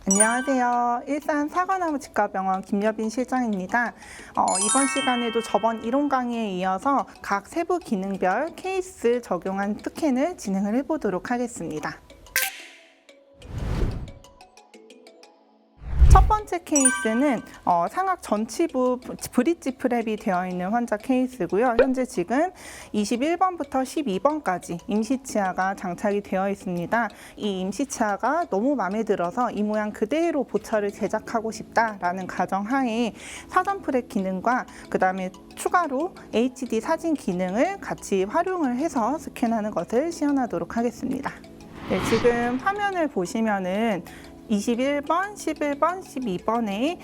안녕하세요. 일산 사과나무 치과병원 김여빈 실장입니다. 이번 시간에도 저번 이론 강의에 이어서 각 세부 기능별 케이스 적용한 스캔을 진행을 해보도록 하겠습니다. 첫 번째 케이스는 상악 전치부 브릿지 프랩이 되어 있는 환자 케이스고요. 현재 지금 21번부터 12번까지 임시치아가 장착이 되어 있습니다. 이 임시치아가 너무 마음에 들어서 이 모양 그대로 보철을 제작하고 싶다라는 가정하에 사전 프랩 기능과 그 다음에 추가로 HD 사진 기능을 같이 활용을 해서 스캔하는 것을 시연하도록 하겠습니다. 네, 지금 화면을 보시면은 21번, 11번, 12번에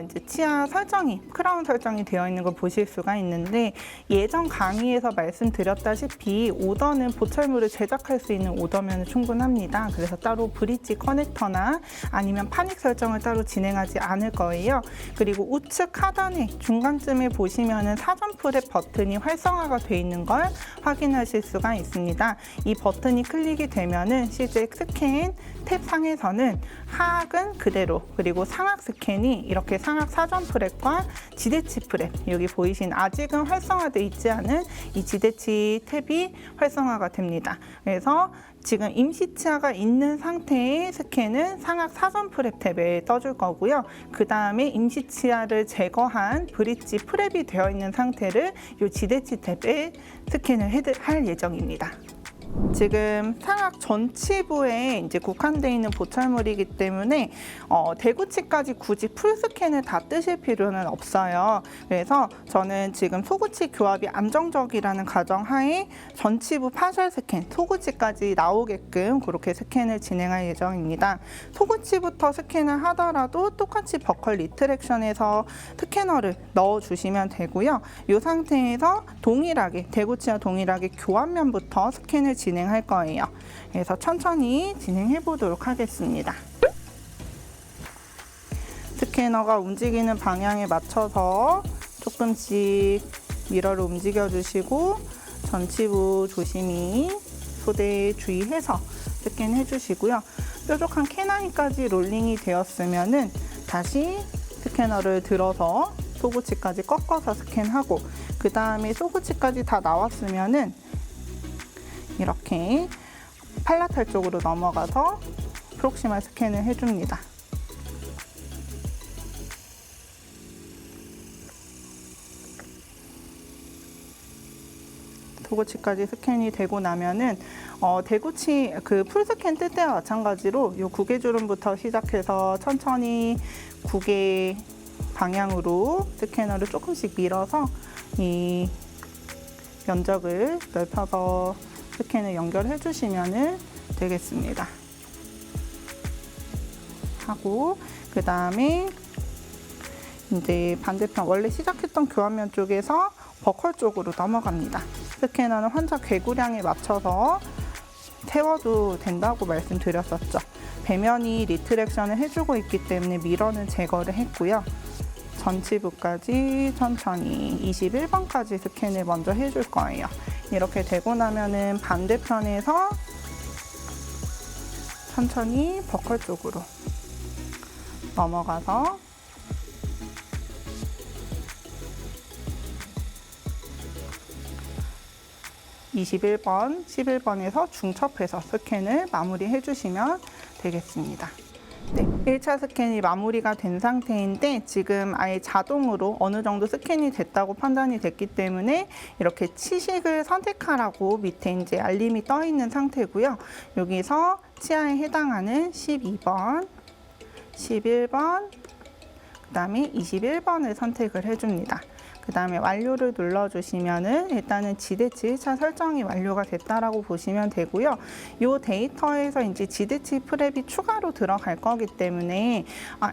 이제 치아 설정이, 크라운 설정이 되어 있는 걸 보실 수가 있는데 예전 강의에서 말씀드렸다시피 오더는 보철물을 제작할 수 있는 오더면 충분합니다. 그래서 따로 브릿지 커넥터나 아니면 파닉 설정을 따로 진행하지 않을 거예요. 그리고 우측 하단에 중간쯤에 보시면은 사전 프랩 버튼이 활성화가 되어 있는 걸 확인하실 수가 있습니다. 이 버튼이 클릭이 되면은 실제 스캔 탭 상에서는 하악은 그대로, 그리고 상악 스캔이 이렇게 상악 사전 프랩과 지대치 프랩, 여기 보이신 아직은 활성화되어 있지 않은 이 지대치 탭이 활성화가 됩니다. 그래서 지금 임시치아가 있는 상태의 스캔은 상악 사전 프랩 탭에 떠줄 거고요. 그 다음에 임시치아를 제거한 브릿지 프랩이 되어 있는 상태를 이 지대치 탭에 스캔을 할 예정입니다. 지금 상악 전치부에 이제 국한되어 있는 보철물이기 때문에 대구치까지 굳이 풀 스캔을 다 뜨실 필요는 없어요. 그래서 저는 지금 소구치 교합이 안정적이라는 가정하에 전치부 파셜 스캔, 소구치까지 나오게끔 그렇게 스캔을 진행할 예정입니다. 소구치부터 스캔을 하더라도 똑같이 버컬 리트랙션에서 스캐너를 넣어주시면 되고요. 이 상태에서 동일하게, 대구치와 동일하게 교합면부터 스캔을 진행할 거예요. 그래서 천천히 진행해 보도록 하겠습니다. 스캐너가 움직이는 방향에 맞춰서 조금씩 미러를 움직여 주시고 전치부 조심히 소대에 주의해서 스캔해 주시고요. 뾰족한 캐나인까지 롤링이 되었으면은 다시 스캐너를 들어서 소구치까지 꺾어서 스캔하고 그 다음에 소구치까지 다 나왔으면은 이렇게 팔라탈 쪽으로 넘어가서 프록시말 스캔을 해줍니다. 소구치까지 스캔이 되고 나면은 대구치 그 풀스캔 뜰 때와 마찬가지로 이 구개주름부터 시작해서 천천히 구개 방향으로 스캐너를 조금씩 밀어서 이 면적을 넓혀서 스캔을 연결해 주시면 되겠습니다. 하고 그 다음에 이제 반대편 원래 시작했던 교환면 쪽에서 버컬 쪽으로 넘어갑니다. 스캐너는 환자 개구량에 맞춰서 세워도 된다고 말씀드렸었죠. 배면이 리트랙션을 해주고 있기 때문에 미러는 제거를 했고요. 전치부까지 천천히 21번까지 스캔을 먼저 해줄 거예요. 이렇게 되고 나면은 반대편에서 천천히 버컬 쪽으로 넘어가서 (21번) (11번에서) 중첩해서 스캔을 마무리해 주시면 되겠습니다. 네, 1차 스캔이 마무리가 된 상태인데 지금 아예 자동으로 어느 정도 스캔이 됐다고 판단이 됐기 때문에 이렇게 치식을 선택하라고 밑에 이제 알림이 떠 있는 상태고요. 여기서 치아에 해당하는 12번, 11번, 그 다음에 21번을 선택을 해줍니다. 그 다음에 완료를 눌러주시면은 일단은 지대치 1차 설정이 완료가 됐다라고 보시면 되고요. 이 데이터에서 이제 지대치 프랩이 추가로 들어갈 거기 때문에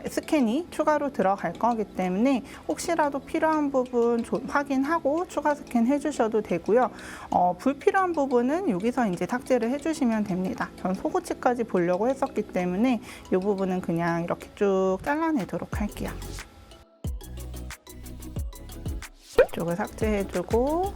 스캔이 추가로 들어갈 거기 때문에 혹시라도 필요한 부분 확인하고 추가 스캔 해주셔도 되고요. 불필요한 부분은 여기서 이제 삭제를 해주시면 됩니다. 전 소구치까지 보려고 했었기 때문에 이 부분은 그냥 이렇게 쭉 잘라내도록 할게요. 이쪽을 삭제해주고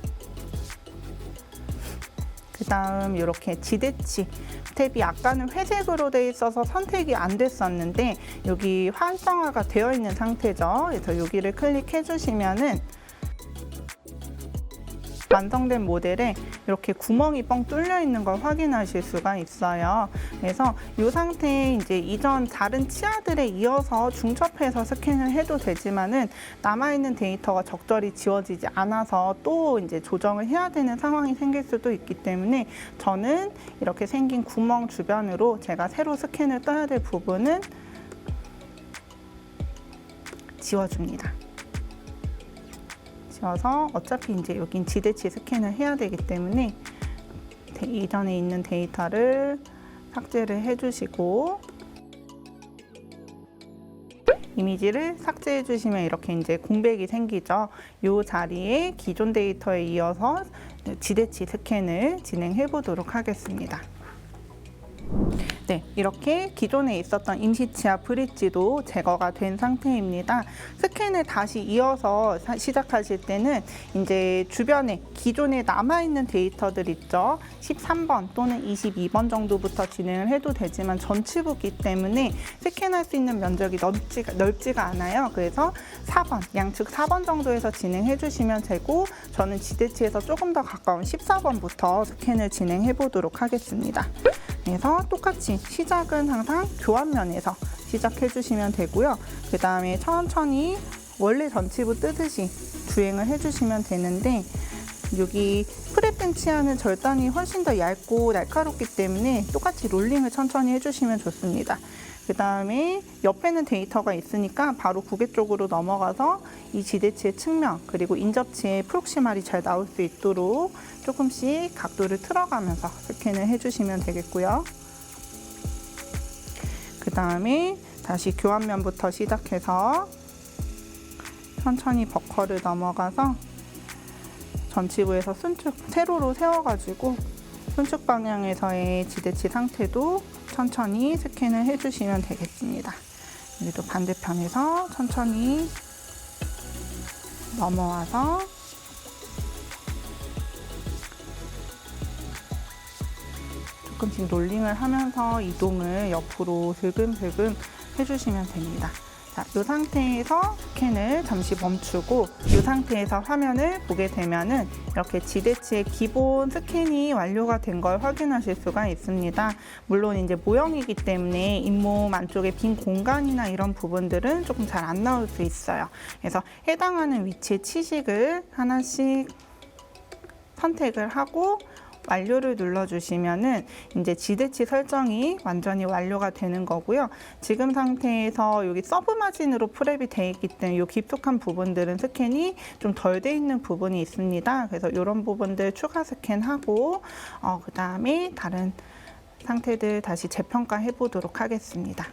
그 다음 이렇게 지대치 탭이 아까는 회색으로 돼 있어서 선택이 안 됐었는데 여기 활성화가 되어 있는 상태죠. 그래서 여기를 클릭해 주시면은 완성된 모델에 이렇게 구멍이 뻥 뚫려 있는 걸 확인하실 수가 있어요. 그래서 이 상태에 이제 이전 다른 치아들에 이어서 중첩해서 스캔을 해도 되지만은 남아있는 데이터가 적절히 지워지지 않아서 또 이제 조정을 해야 되는 상황이 생길 수도 있기 때문에 저는 이렇게 생긴 구멍 주변으로 제가 새로 스캔을 떠야 될 부분은 지워줍니다. 지워서 어차피 이제 여긴 지대치 스캔을 해야 되기 때문에 이전에 있는 데이터를 삭제를 해주시고 이미지를 삭제해 주시면 이렇게 이제 공백이 생기죠. 이 자리에 기존 데이터에 이어서 지대치 스캔을 진행해 보도록 하겠습니다. 네, 이렇게 기존에 있었던 임시치아 브릿지도 제거가 된 상태입니다. 스캔을 다시 이어서 시작하실 때는 이제 주변에 기존에 남아있는 데이터들 있죠. 13번 또는 22번 정도부터 진행을 해도 되지만 전치부기 때문에 스캔할 수 있는 면적이 넓지가 않아요. 그래서 4번, 양측 4번 정도에서 진행해 주시면 되고 저는 지대치에서 조금 더 가까운 14번부터 스캔을 진행해 보도록 하겠습니다. 그래서 똑같이 시작은 항상 교환면에서 시작해 주시면 되고요. 그 다음에 천천히 원래 전치부 뜨듯이 주행을 해주시면 되는데 여기 프랩된 치아는 절단이 훨씬 더 얇고 날카롭기 때문에 똑같이 롤링을 천천히 해주시면 좋습니다. 그 다음에 옆에는 데이터가 있으니까 바로 구개 쪽으로 넘어가서 이 지대치의 측면 그리고 인접치의 프록시말이 잘 나올 수 있도록 조금씩 각도를 틀어가면서 스캔을 해주시면 되겠고요. 그 다음에 다시 교환면부터 시작해서 천천히 버커를 넘어가서 전치부에서 순축 세로로 세워가지고 순축 방향에서의 지대치 상태도 천천히 스캔을 해주시면 되겠습니다. 여기도 반대편에서 천천히 넘어와서 조금씩 롤링을 하면서 이동을 옆으로 슬금슬금 해주시면 됩니다. 자, 이 상태에서 스캔을 잠시 멈추고 이 상태에서 화면을 보게 되면은 이렇게 지대치의 기본 스캔이 완료가 된 걸 확인하실 수가 있습니다. 물론 이제 모형이기 때문에 잇몸 안쪽에 빈 공간이나 이런 부분들은 조금 잘 안 나올 수 있어요. 그래서 해당하는 위치의 치식을 하나씩 선택을 하고 완료를 눌러주시면은 이제 지대치 설정이 완전히 완료가 되는 거고요. 지금 상태에서 여기 서브 마진으로 프랩이 되어 있기 때문에 이 깊숙한 부분들은 스캔이 좀 덜 돼 있는 부분이 있습니다. 그래서 이런 부분들 추가 스캔하고 그 다음에 다른 상태들 다시 재평가해 보도록 하겠습니다.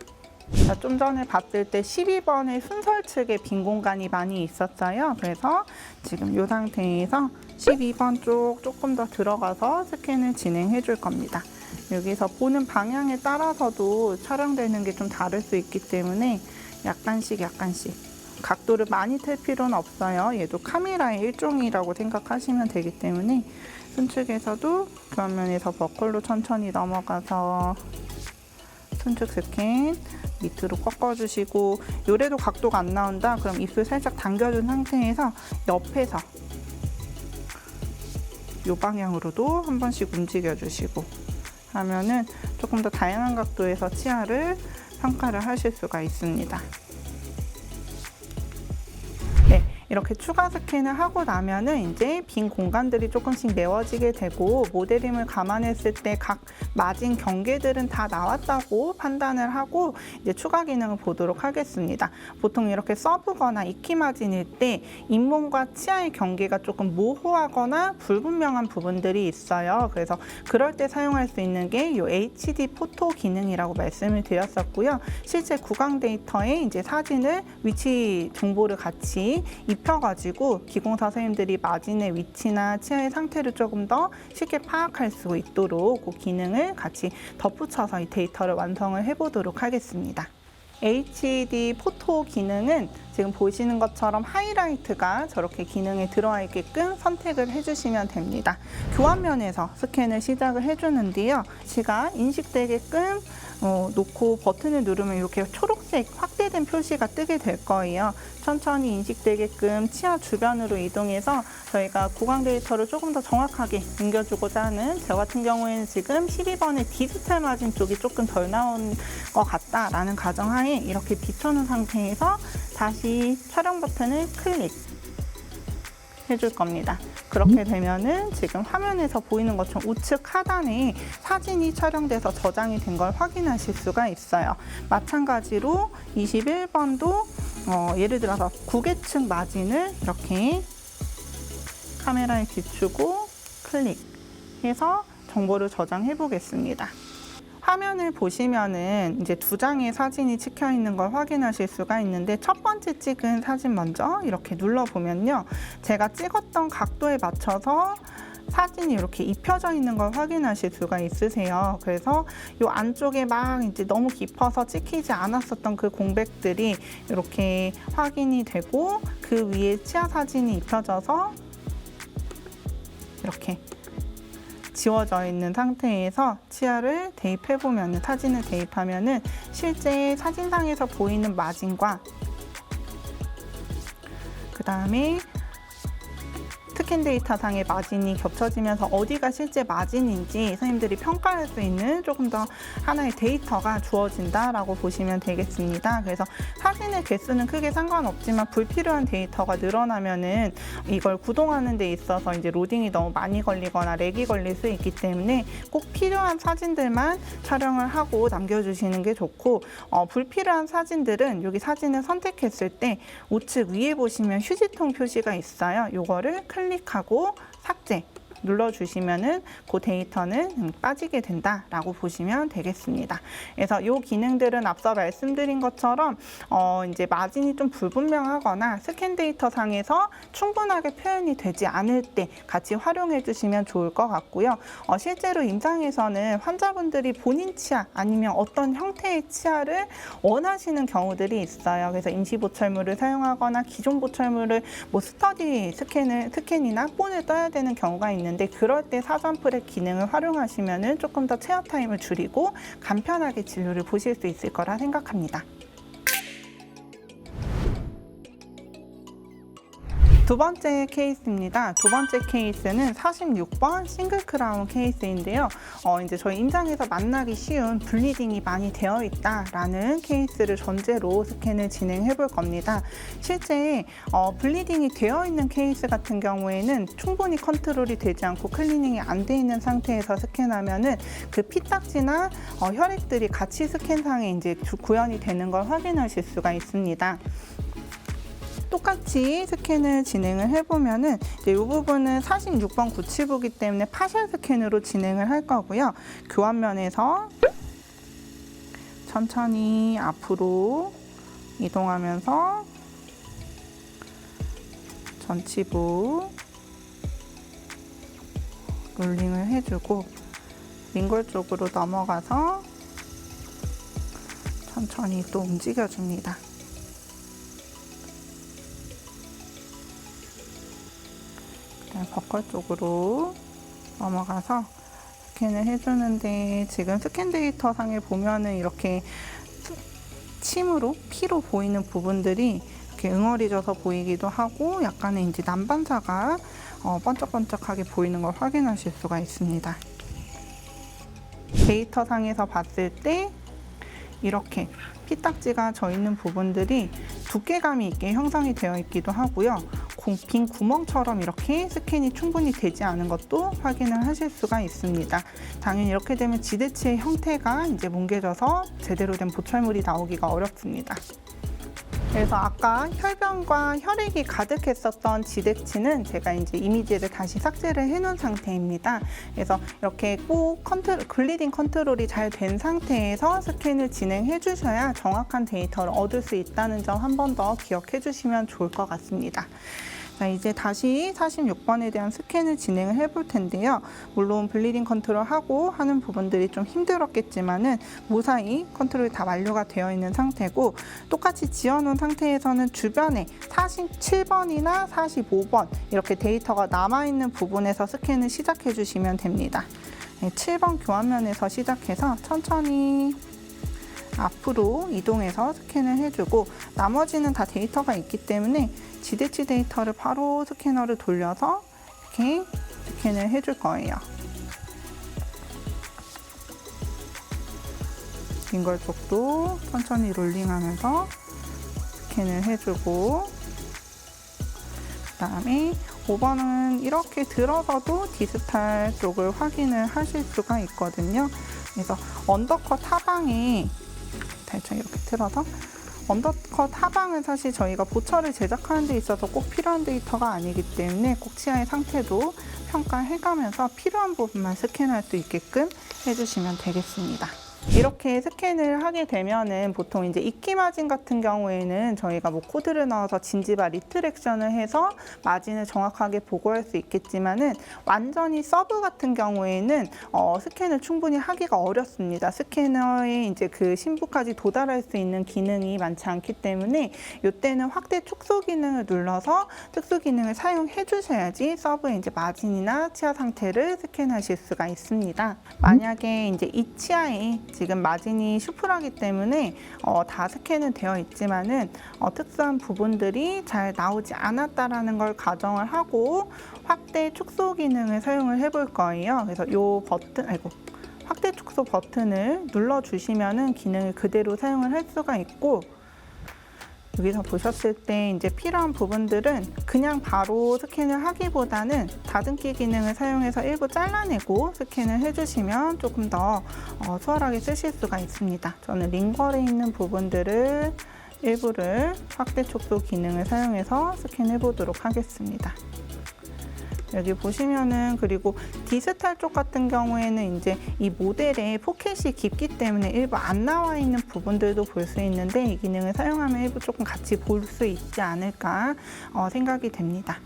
자, 좀 전에 봤을 때 12번의 순설 측에 빈 공간이 많이 있었어요. 그래서 지금 이 상태에서 12번 쪽 조금 더 들어가서 스캔을 진행해 줄 겁니다. 여기서 보는 방향에 따라서도 촬영되는 게 좀 다를 수 있기 때문에 약간씩 각도를 많이 틀 필요는 없어요. 얘도 카메라의 일종이라고 생각하시면 되기 때문에 순측에서도 교환면에서 버클로 천천히 넘어가서 순측 스캔 밑으로 꺾어주시고 요래도 각도가 안 나온다 그럼 입술 살짝 당겨준 상태에서 옆에서 요 방향으로도 한 번씩 움직여 주시고 하면은 조금 더 다양한 각도에서 치아를 평가를 하실 수가 있습니다. 이렇게 추가 스캔을 하고 나면은 이제 빈 공간들이 조금씩 메워지게 되고 모델링을 감안했을 때 각 마진 경계들은 다 나왔다고 판단을 하고 이제 추가 기능을 보도록 하겠습니다. 보통 이렇게 서브거나 익히 마진일 때 잇몸과 치아의 경계가 조금 모호하거나 불분명한 부분들이 있어요. 그래서 그럴 때 사용할 수 있는 게 이 HD 포토 기능이라고 말씀을 드렸었고요. 실제 구강 데이터에 이제 사진을 위치 정보를 같이 입혀가지고 기공사 선생님들이 마진의 위치나 치아의 상태를 조금 더 쉽게 파악할 수 있도록 그 기능을 같이 덧붙여서 이 데이터를 완성을 해보도록 하겠습니다. HD 포토 기능은 지금 보시는 것처럼 하이라이트가 저렇게 기능에 들어와 있게끔 선택을 해주시면 됩니다. 교환면에서 스캔을 시작을 해주는데요. 치가 인식되게끔 놓고 버튼을 누르면 이렇게 초록색 확대된 표시가 뜨게 될 거예요. 천천히 인식되게끔 치아 주변으로 이동해서 저희가 구강 데이터를 조금 더 정확하게 옮겨주고자 하는, 저 같은 경우에는 지금 12번의 디지털 마진 쪽이 조금 덜 나온 것 같다라는 가정하에 이렇게 비춰놓은 상태에서 다시 촬영 버튼을 클릭 해줄 겁니다. 그렇게 되면은 지금 화면에서 보이는 것처럼 우측 하단에 사진이 촬영돼서 저장이 된 걸 확인하실 수가 있어요. 마찬가지로 21번도 예를 들어서 구개층 마진을 이렇게 카메라에 비추고 클릭해서 정보를 저장해 보겠습니다. 화면을 보시면은 이제 2장의 사진이 찍혀 있는 걸 확인하실 수가 있는데, 첫 번째 찍은 사진 먼저 이렇게 눌러보면요. 제가 찍었던 각도에 맞춰서 사진이 이렇게 입혀져 있는 걸 확인하실 수가 있으세요. 그래서 이 안쪽에 막 이제 너무 깊어서 찍히지 않았었던 그 공백들이 이렇게 확인이 되고, 그 위에 치아 사진이 입혀져서 이렇게 지워져 있는 상태에서 치아를 대입해보면, 사진을 대입하면은 실제 사진상에서 보이는 마진과 그 다음에 스캔 데이터상의 마진이 겹쳐지면서 어디가 실제 마진인지 선생님들이 평가할 수 있는 조금 더 하나의 데이터가 주어진다라고 보시면 되겠습니다. 그래서 사진의 개수는 크게 상관없지만 불필요한 데이터가 늘어나면은 이걸 구동하는 데 있어서 이제 로딩이 너무 많이 걸리거나 렉이 걸릴 수 있기 때문에 꼭 필요한 사진들만 촬영을 하고 남겨주시는 게 좋고, 불필요한 사진들은 여기 사진을 선택했을 때 우측 위에 보시면 휴지통 표시가 있어요. 요거를 클릭하고 삭제 눌러주시면은 그 데이터는 빠지게 된다라고 보시면 되겠습니다. 그래서 이 기능들은 앞서 말씀드린 것처럼 이제 마진이 좀 불분명하거나 스캔 데이터 상에서 충분하게 표현이 되지 않을 때 같이 활용해 주시면 좋을 것 같고요. 실제로 임상에서는 환자분들이 본인 치아 아니면 어떤 형태의 치아를 원하시는 경우들이 있어요. 그래서 임시 보철물을 사용하거나 기존 보철물을 스터디 스캔이나 본을 떠야 되는 경우가 있는데, 그럴 때 사전 프랩 기능을 활용하시면 조금 더 체어 타임을 줄이고 간편하게 진료를 보실 수 있을 거라 생각합니다. 두 번째 케이스입니다. 두 번째 케이스는 46번 싱글 크라운 케이스인데요. 이제 저희 임상에서 만나기 쉬운 블리딩이 많이 되어 있다라는 케이스를 전제로 스캔을 진행해 볼 겁니다. 실제 블리딩이 되어 있는 케이스 같은 경우에는 충분히 컨트롤이 되지 않고 클리닝이 안 돼 있는 상태에서 스캔하면은 그 피딱지나 혈액들이 같이 스캔상에 이제 구현이 되는 걸 확인하실 수가 있습니다. 똑같이 스캔을 진행을 해보면은 이 부분은 46번 구치부기 때문에 파셜 스캔으로 진행을 할 거고요. 교환면에서 천천히 앞으로 이동하면서 전치부 롤링을 해주고 링골 쪽으로 넘어가서 천천히 또 움직여줍니다. 버컬 쪽으로 넘어가서 스캔을 해주는데, 지금 스캔 데이터 상에 보면은 이렇게 침으로 피로 보이는 부분들이 이렇게 응어리져서 보이기도 하고 약간의 이제 난반사가 번쩍번쩍하게 보이는 걸 확인하실 수가 있습니다. 데이터 상에서 봤을 때 이렇게 피딱지가 져 있는 부분들이 두께감이 있게 형성이 되어 있기도 하고요. 빈 구멍처럼 이렇게 스캔이 충분히 되지 않은 것도 확인을 하실 수가 있습니다. 당연히 이렇게 되면 지대치의 형태가 이제 뭉개져서 제대로 된 보철물이 나오기가 어렵습니다. 그래서 아까 혈변과 혈액이 가득했었던 지대치는 제가 이제 이미지를 다시 삭제를 해놓은 상태입니다. 그래서 이렇게 꼭 글리딩 컨트롤이 잘 된 상태에서 스캔을 진행해 주셔야 정확한 데이터를 얻을 수 있다는 점 한 번 더 기억해 주시면 좋을 것 같습니다. 자, 이제 다시 46번에 대한 스캔을 진행을 해볼 텐데요. 물론 블리딩 컨트롤하고 하는 부분들이 좀 힘들었겠지만은 무사히 컨트롤이 다 완료가 되어 있는 상태고, 똑같이 지어놓은 상태에서는 주변에 47번이나 45번 이렇게 데이터가 남아있는 부분에서 스캔을 시작해 주시면 됩니다. 7번 교환면에서 시작해서 천천히 앞으로 이동해서 스캔을 해주고, 나머지는 다 데이터가 있기 때문에 지대치 데이터를 바로 스캐너를 돌려서 이렇게 스캔을 해줄 거예요. 링걸 쪽도 천천히 롤링하면서 스캔을 해주고, 그 다음에 5번은 이렇게 들어서도 디스탈 쪽을 확인을 하실 수가 있거든요. 그래서 언더컷 하방에 살짝 이렇게 틀어서, 언더컷 하방은 사실 저희가 보철을 제작하는 데 있어서 꼭 필요한 데이터가 아니기 때문에 꼭 치아의 상태도 평가해가면서 필요한 부분만 스캔할 수 있게끔 해주시면 되겠습니다. 이렇게 스캔을 하게 되면은 보통 이제 이끼 마진 같은 경우에는 저희가 뭐 코드를 넣어서 진지바 리트랙션을 해서 마진을 정확하게 보고할 수 있겠지만은, 완전히 서브 같은 경우에는 스캔을 충분히 하기가 어렵습니다. 스캐너에 이제 그 심부까지 도달할 수 있는 기능이 많지 않기 때문에 이때는 확대 축소 기능을 눌러서 특수 기능을 사용해 주셔야지 서브의 이제 마진이나 치아 상태를 스캔하실 수가 있습니다. 만약에 이제 이 치아에 지금 마진이 슈플하기 때문에 다 스캔은 되어 있지만은 특수한 부분들이 잘 나오지 않았다라는 걸 가정을 하고 확대 축소 기능을 사용을 해볼 거예요. 그래서 이 버튼, 확대 축소 버튼을 눌러 주시면은 기능을 그대로 사용을 할 수가 있고, 여기서 보셨을 때 이제 필요한 부분들은 그냥 바로 스캔을 하기보다는 다듬기 기능을 사용해서 일부 잘라내고 스캔을 해주시면 조금 더 수월하게 쓰실 수가 있습니다. 저는 링걸에 있는 부분들을 일부를 확대 축소 기능을 사용해서 스캔해 보도록 하겠습니다. 여기 보시면은, 그리고 디스탈 쪽 같은 경우에는 이제 이 모델에 포켓이 깊기 때문에 일부 안 나와 있는 부분들도 볼 수 있는데, 이 기능을 사용하면 일부 조금 같이 볼 수 있지 않을까 생각이 됩니다.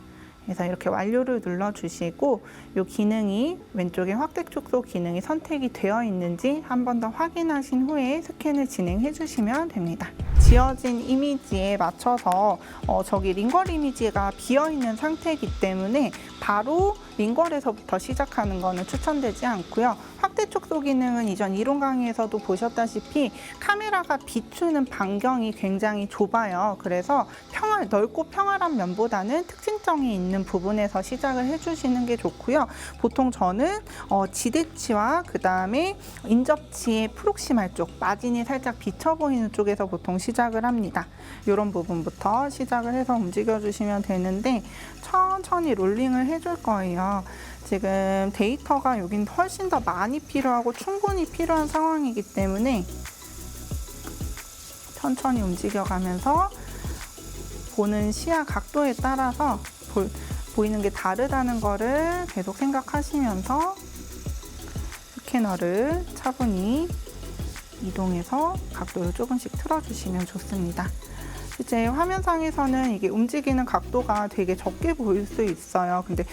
그래서 이렇게 완료를 눌러주시고, 이 기능이 왼쪽에 확대 축소 기능이 선택이 되어 있는지 한 번 더 확인하신 후에 스캔을 진행해 주시면 됩니다. 지어진 이미지에 맞춰서 저기 링걸 이미지가 비어있는 상태이기 때문에 바로 링걸에서부터 시작하는 것은 추천되지 않고요. 확대 축소 기능은 이전 이론 강의에서도 보셨다시피 카메라가 비추는 반경이 굉장히 좁아요. 그래서 넓고 평활한 면보다는 특징점이 있는 부분에서 시작을 해주시는 게 좋고요. 보통 저는 지대치와 그 다음에 인접치의 프록시말 쪽, 마진이 살짝 비쳐 보이는 쪽에서 보통 시작을 합니다. 이런 부분부터 시작을 해서 움직여 주시면 되는데, 천천히 롤링을 해줄 거예요. 지금 데이터가 여긴 훨씬 더 많이 필요하고 충분히 필요한 상황이기 때문에 천천히 움직여가면서 보는 시야 각도에 따라서 보이는 게 다르다는 거를 계속 생각하시면서 스캐너를 차분히 이동해서 각도를 조금씩 틀어주시면 좋습니다. 실제 화면상에서는 이게 움직이는 각도가 되게 적게 보일 수 있어요. 근데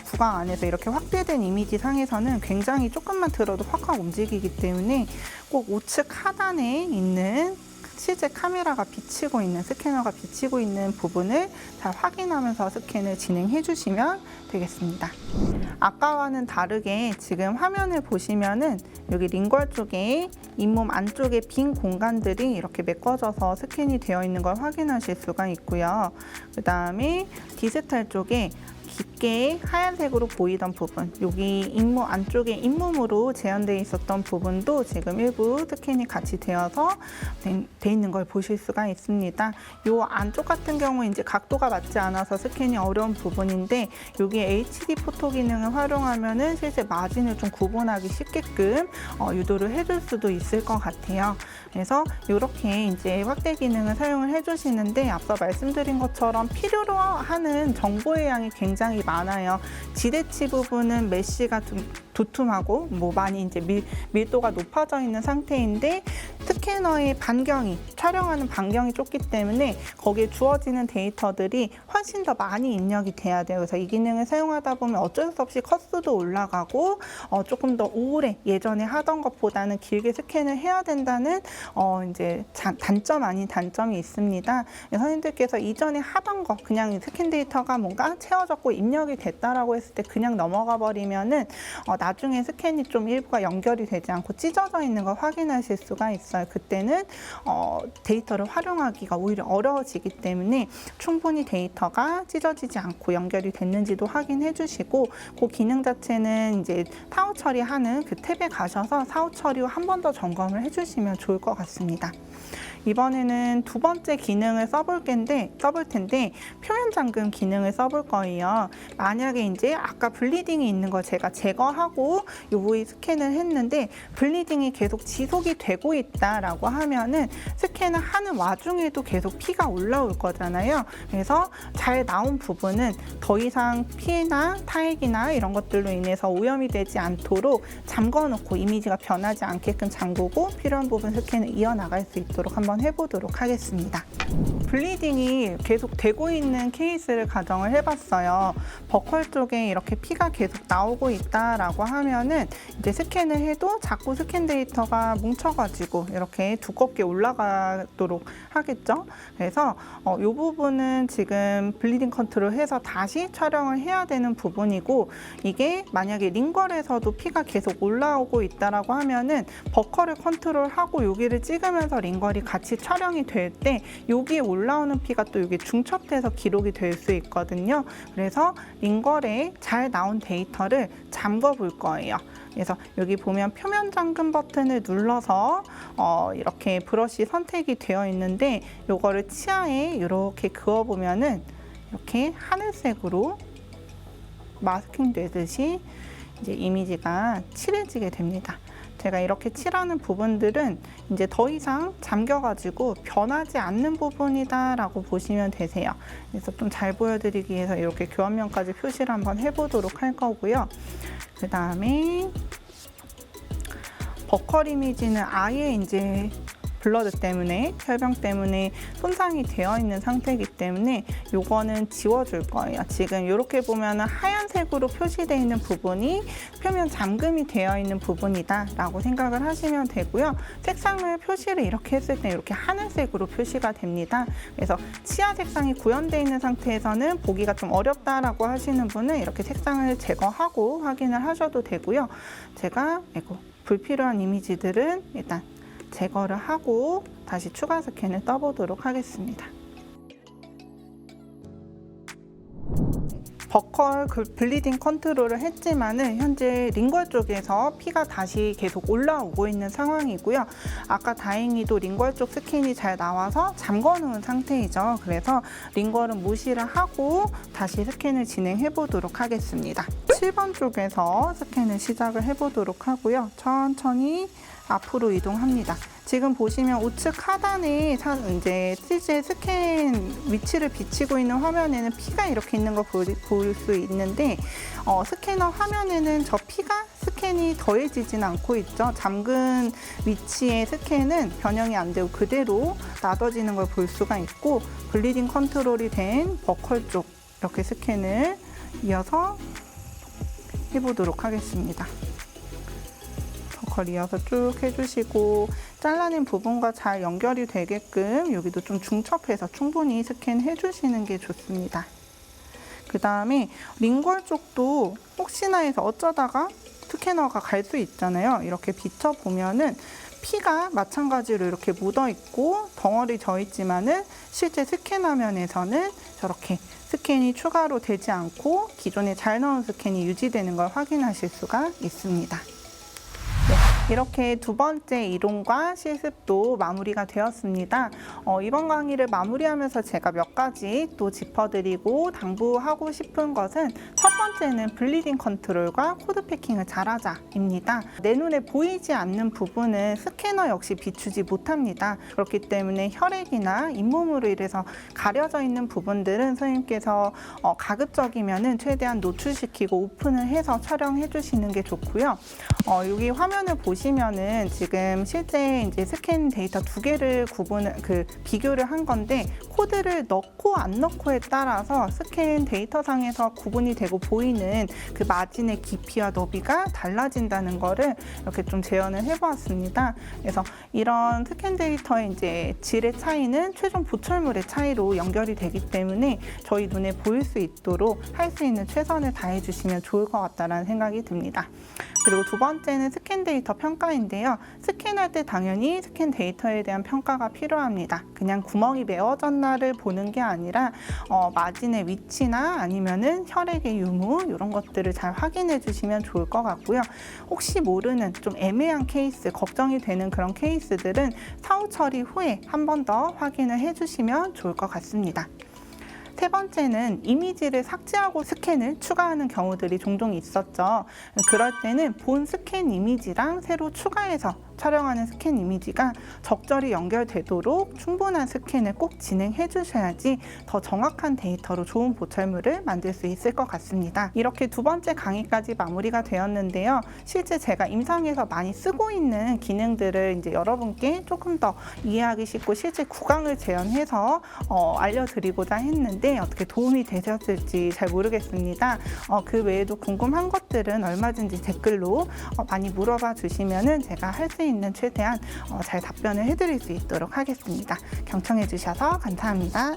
구강 안에서 이렇게 확대된 이미지 상에서는 굉장히 조금만 들어도 확확 움직이기 때문에 꼭 우측 하단에 있는 실제 카메라가 비치고 있는, 스캐너가 비치고 있는 부분을 잘 확인하면서 스캔을 진행해 주시면 되겠습니다. 아까와는 다르게 지금 화면을 보시면은 여기 링걸 쪽에 잇몸 안쪽에 빈 공간들이 이렇게 메꿔져서 스캔이 되어 있는 걸 확인하실 수가 있고요. 그 다음에 디스탈 쪽에 깊게 하얀색으로 보이던 부분, 여기 잇몸 안쪽에 잇몸으로 재현되어 있었던 부분도 지금 일부 스캔이 같이 되어서 돼 있는 걸 보실 수가 있습니다. 이 안쪽 같은 경우에 이제 각도가 맞지 않아서 스캔이 어려운 부분인데, 여기 HD 포토 기능을 활용하면은 실제 마진을 좀 구분하기 쉽게끔 유도를 해줄 수도 있을 것 같아요. 그래서 이렇게 이제 확대 기능을 사용을 해주시는데, 앞서 말씀드린 것처럼 필요로 하는 정보의 양이 굉장히 굉장히 많아요. 지대치 부분은 메쉬가 두툼하고 많이 이제 밀도가 높아져 있는 상태인데 스캐너의 반경이 촬영하는 반경이 좁기 때문에 거기에 주어지는 데이터들이 훨씬 더 많이 입력이 돼야 돼요. 그래서 이 기능을 사용하다 보면 어쩔 수 없이 컷수도 올라가고 조금 더 오래 예전에 하던 것보다는 길게 스캔을 해야 된다는 이제 단점 아닌 단점이 있습니다. 선생님들께서 이전에 하던 거 그냥 스캔 데이터가 뭔가 채워졌고 입력이 됐다라고 했을 때 그냥 넘어가 버리면은 나중에 스캔이 좀 일부가 연결이 되지 않고 찢어져 있는 걸 확인하실 수가 있어요. 그때는 데이터를 활용하기가 오히려 어려워지기 때문에 충분히 데이터가 찢어지지 않고 연결이 됐는지도 확인해 주시고 그 기능 자체는 이제 사후 처리하는 그 탭에 가셔서 사후 처리 후 한 번 더 점검을 해주시면 좋을 것 같습니다. 이번에는 두 번째 기능을 써볼 텐데 표면 잠금 기능을 써볼 거예요. 만약에 이제 아까 블리딩이 있는 걸 제가 제거하고 요 부위 스캔을 했는데 블리딩이 계속 지속이 되고 있다라고 하면은 스캔을 하는 와중에도 계속 피가 올라올 거잖아요. 그래서 잘 나온 부분은 더 이상 피나 타액이나 이런 것들로 인해서 오염이 되지 않도록 잠궈놓고 이미지가 변하지 않게끔 잠그고 필요한 부분 스캔을 이어나갈 수 있도록 한번 해보도록 하겠습니다. 블리딩이 계속 되고 있는 케이스를 가정을 해봤어요. 버컬 쪽에 이렇게 피가 계속 나오고 있다라고 하면은 이제 스캔을 해도 자꾸 스캔 데이터가 뭉쳐가지고 이렇게 두껍게 올라가도록 하겠죠. 그래서 이 부분은 지금 블리딩 컨트롤해서 다시 촬영을 해야 되는 부분이고 이게 만약에 링걸에서도 피가 계속 올라오고 있다라고 하면은 버컬을 컨트롤하고 여기를 찍으면서 링걸이 같이 촬영이 될 때 여기에 올라오는 피가 또 여기 중첩돼서 기록이 될 수 있거든요. 그래서 링걸에 잘 나온 데이터를 잠궈 볼 거예요. 그래서 여기 보면 표면 잠금 버튼을 눌러서 이렇게 브러쉬 선택이 되어 있는데 이거를 치아에 이렇게 그어 보면은 이렇게 하늘색으로 마스킹 되듯이 이제 이미지가 칠해지게 됩니다. 제가 이렇게 칠하는 부분들은 이제 더 이상 잠겨가지고 변하지 않는 부분이다라고 보시면 되세요. 그래서 좀 잘 보여드리기 위해서 이렇게 교환면까지 표시를 한번 해보도록 할 거고요. 그 다음에 버컬 이미지는 아예 이제 블러드 때문에 혈병 때문에 손상이 되어 있는 상태이기 때문에 요거는 지워줄 거예요. 지금 이렇게 보면 하얀색으로 표시되어 있는 부분이 표면 잠금이 되어 있는 부분이다 라고 생각을 하시면 되고요. 색상을 표시를 이렇게 했을 때 이렇게 하늘색으로 표시가 됩니다. 그래서 치아 색상이 구현되어 있는 상태에서는 보기가 좀 어렵다라고 하시는 분은 이렇게 색상을 제거하고 확인을 하셔도 되고요. 제가 불필요한 이미지들은 일단 제거를 하고 다시 추가 스캔을 떠보도록 하겠습니다. 버컬 블리딩 컨트롤을 했지만은 현재 링걸 쪽에서 피가 다시 계속 올라오고 있는 상황이고요. 아까 다행히도 링걸 쪽 스캔이 잘 나와서 잠궈 놓은 상태이죠. 그래서 링걸은 무시를 하고 다시 스캔을 진행해 보도록 하겠습니다. 7번 쪽에서 스캔을 시작을 해 보도록 하고요. 천천히 앞으로 이동합니다. 지금 보시면 우측 하단에 이제 실제 스캔 위치를 비치고 있는 화면에는 피가 이렇게 있는 걸 볼 수 있는데 스캐너 화면에는 저 피가 스캔이 더해지진 않고 있죠. 잠근 위치의 스캔은 변형이 안 되고 그대로 놔둬지는 걸 볼 수가 있고 블리딩 컨트롤이 된 버컬 쪽 이렇게 스캔을 이어서 해보도록 하겠습니다. 버컬 이어서 쭉 해주시고 잘라낸 부분과 잘 연결이 되게끔 여기도 좀 중첩해서 충분히 스캔해 주시는 게 좋습니다. 그 다음에 링걸 쪽도 혹시나 해서 어쩌다가 스캐너가 갈 수 있잖아요. 이렇게 비춰보면은 피가 마찬가지로 이렇게 묻어 있고 덩어리 져 있지만은 실제 스캔 화면에서는 저렇게 스캔이 추가로 되지 않고 기존에 잘 나온 스캔이 유지되는 걸 확인하실 수가 있습니다. 네. 이렇게 두 번째 이론과 실습도 마무리가 되었습니다. 이번 강의를 마무리하면서 제가 몇 가지 또 짚어드리고 당부하고 싶은 것은 첫 번째는 블리딩 컨트롤과 코드 패킹을 잘하자입니다. 내 눈에 보이지 않는 부분은 스캐너 역시 비추지 못합니다. 그렇기 때문에 혈액이나 잇몸으로 인해서 가려져 있는 부분들은 선생님께서 가급적이면은 최대한 노출시키고 오픈을 해서 촬영해 주시는 게 좋고요. 여기 화면을 보시면은 지금 실제 이제 스캔 데이터 두 개를 비교를 한 건데 코드를 넣고 안 넣고에 따라서 스캔 데이터 상에서 구분이 되고 보이는 그 마진의 깊이와 너비가 달라진다는 거를 이렇게 좀 재현을 해보았습니다. 그래서 이런 스캔 데이터의 이제 질의 차이는 최종 보철물의 차이로 연결이 되기 때문에 저희 눈에 보일 수 있도록 할 수 있는 최선을 다해 주시면 좋을 것 같다는 생각이 듭니다. 그리고 두 번째는 스캔 데이터 평가인데요. 스캔할 때 당연히 스캔 데이터에 대한 평가가 필요합니다. 그냥 구멍이 메워졌나를 보는 게 아니라 마진의 위치나 아니면은 혈액의 유무 이런 것들을 잘 확인해 주시면 좋을 것 같고요. 혹시 모르는 좀 애매한 케이스, 걱정이 되는 그런 케이스들은 사후 처리 후에 한 번 더 확인을 해 주시면 좋을 것 같습니다. 세 번째는 이미지를 삭제하고 스캔을 추가하는 경우들이 종종 있었죠. 그럴 때는 본 스캔 이미지랑 새로 추가해서 촬영하는 스캔 이미지가 적절히 연결되도록 충분한 스캔을 꼭 진행해 주셔야지 더 정확한 데이터로 좋은 보철물을 만들 수 있을 것 같습니다. 이렇게 두 번째 강의까지 마무리가 되었는데요. 실제 제가 임상에서 많이 쓰고 있는 기능들을 이제 여러분께 조금 더 이해하기 쉽고 실제 구강을 재현해서 알려드리고자 했는데 어떻게 도움이 되셨을지 잘 모르겠습니다. 그 외에도 궁금한 것들은 얼마든지 댓글로 많이 물어봐 주시면은 제가 할 수 있는 최대한 잘 답변을 해드릴 수 있도록 하겠습니다. 경청해 주셔서 감사합니다.